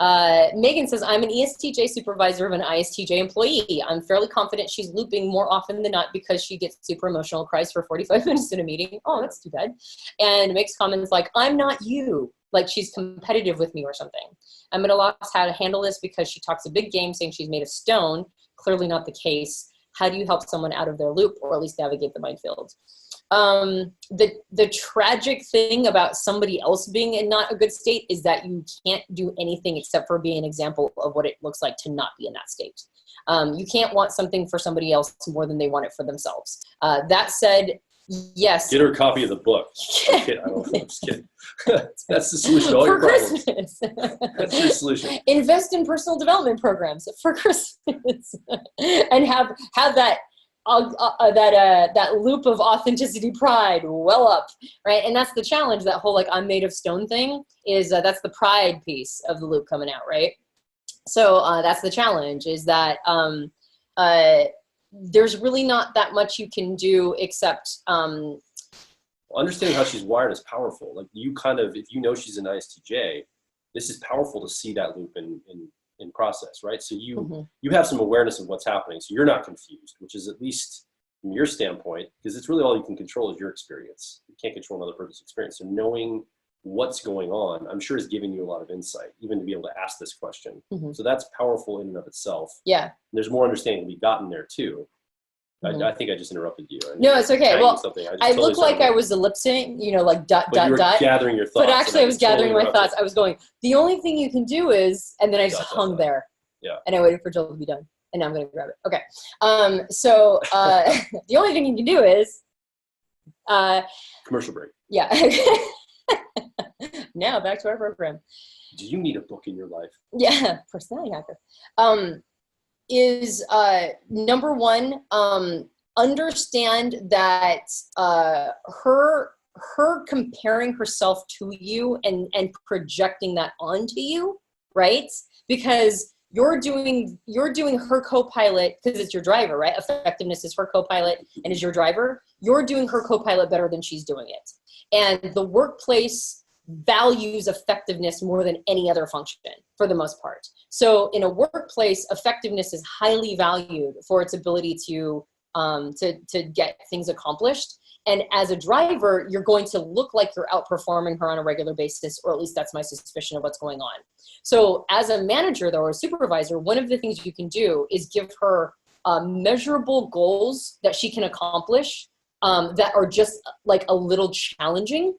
Megan says, I'm an ESTJ supervisor of an ISTJ employee. I'm fairly confident she's looping more often than not because she gets super emotional, cries for 45 minutes in a meeting. Oh, that's too bad. And makes comments like, I'm not you. Like she's competitive with me or something. I'm at a loss how to handle this because she talks a big game saying she's made of stone. Clearly not the case. How do you help someone out of their loop or at least navigate the minefield? The tragic thing about somebody else being in not a good state is that you can't do anything except for be an example of what it looks like to not be in that state. You can't want something for somebody else more than they want it for themselves. That said, yes. Get her a copy of the book. I'm kidding. I'm just kidding. That's the solution to all your problems. Christmas. That's your solution. Invest in personal development programs for Christmas and have that that loop of authenticity pride well up, right? And that's the challenge. That whole like I'm made of stone thing is that's the pride piece of the loop coming out, right? So that's the challenge, is that there's really not that much you can do except understanding how she's wired is powerful. Like you kind of, if you know she's an ISTJ, this is powerful to see that loop in process, right? So you have some awareness of what's happening, so you're not confused, which is at least from your standpoint, because it's really all you can control is your experience. You can't control another person's experience. So knowing what's going on, I'm sure is giving you a lot of insight, even to be able to ask this question. So that's powerful in and of itself. Yeah. And there's more understanding to be gotten there too. I think I just interrupted you. No, it's okay. Well, I totally look like I was ellipsing, you know, like dot, but dot. Gathering your thoughts. But actually I was gathering my thoughts. I was going, the only thing you can do is, and then I just hung there. Yeah. And I waited for Jill to be done. And now I'm going to grab it. Okay. So the only thing you can do is. Commercial break. Yeah. Now back to our program. Do you need a book in your life? Yeah. Personality hacker. Is number one, understand that her comparing herself to you and projecting that onto you, right? Because you're doing her co-pilot because it's your driver, right? Effectiveness is her co-pilot and is your driver. You're doing her co-pilot better than she's doing it. And the workplace values effectiveness more than any other function for the most part. So in a workplace, effectiveness is highly valued for its ability to get things accomplished. And as a driver, you're going to look like you're outperforming her on a regular basis, or at least that's my suspicion of what's going on. So as a manager, though, or a supervisor, one of the things you can do is give her measurable goals that she can accomplish that are just like a little challenging,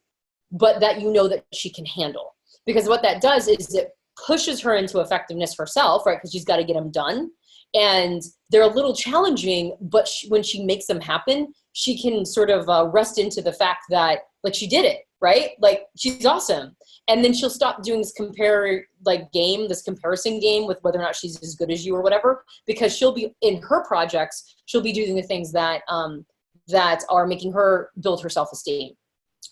but that you know that she can handle. Because what that does is it pushes her into effectiveness herself, right? Because she's got to get them done. And they're a little challenging, but when she makes them happen, she can sort of rest into the fact that, like, she did it, right? Like, she's awesome. And then she'll stop doing this this comparison game with whether or not she's as good as you or whatever, because she'll be, in her projects, she'll be doing the things that, that are making her build her self-esteem.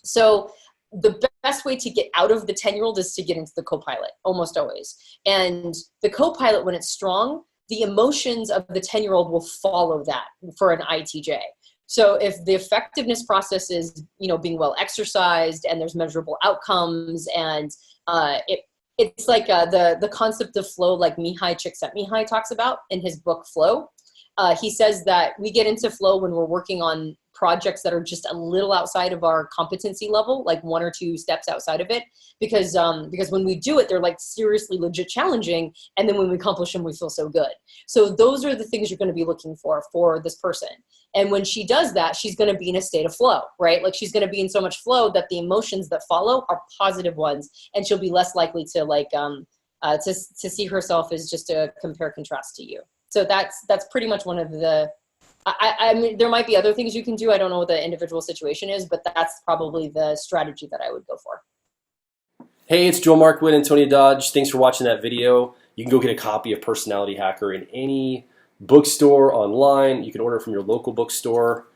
So the best way to get out of the 10-year-old is to get into the co-pilot, almost always. And the co-pilot, when it's strong, the emotions of the 10-year-old will follow that for an ITJ. So if the effectiveness process is, being well exercised and there's measurable outcomes, and it's like the concept of flow, like Mihai Csikszentmihalyi talks about in his book Flow. He says that we get into flow when we're working on projects that are just a little outside of our competency level, like one or two steps outside of it, because when we do it, they're like seriously legit challenging, and then when we accomplish them, we feel so good. So those are the things you're going to be looking for this person. And when she does that, she's going to be in a state of flow, right? Like, she's going to be in so much flow that the emotions that follow are positive ones, and she'll be less likely to to see herself as just a compare contrast to you. So that's pretty much one of the. I mean, there might be other things you can do. I don't know what the individual situation is, but that's probably the strategy that I would go for. Hey, it's Joel Markwood and Antonia Dodge. Thanks for watching that video. You can go get a copy of Personality Hacker in any bookstore online. You can order it from your local bookstore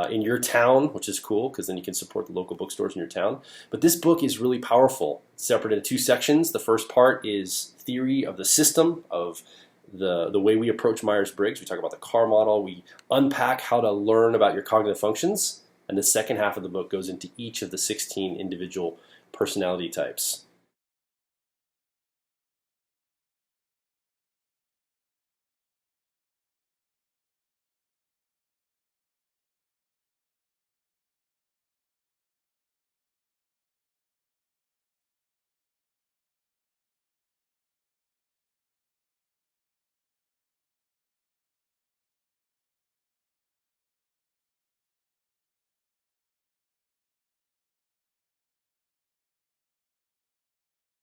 in your town, which is cool because then you can support the local bookstores in your town. But this book is really powerful. It's separated into two sections. The first part is theory of the system of the way we approach Myers-Briggs. We talk about the CAR model. We unpack how to learn about your cognitive functions. And the second half of the book goes into each of the 16 individual personality types.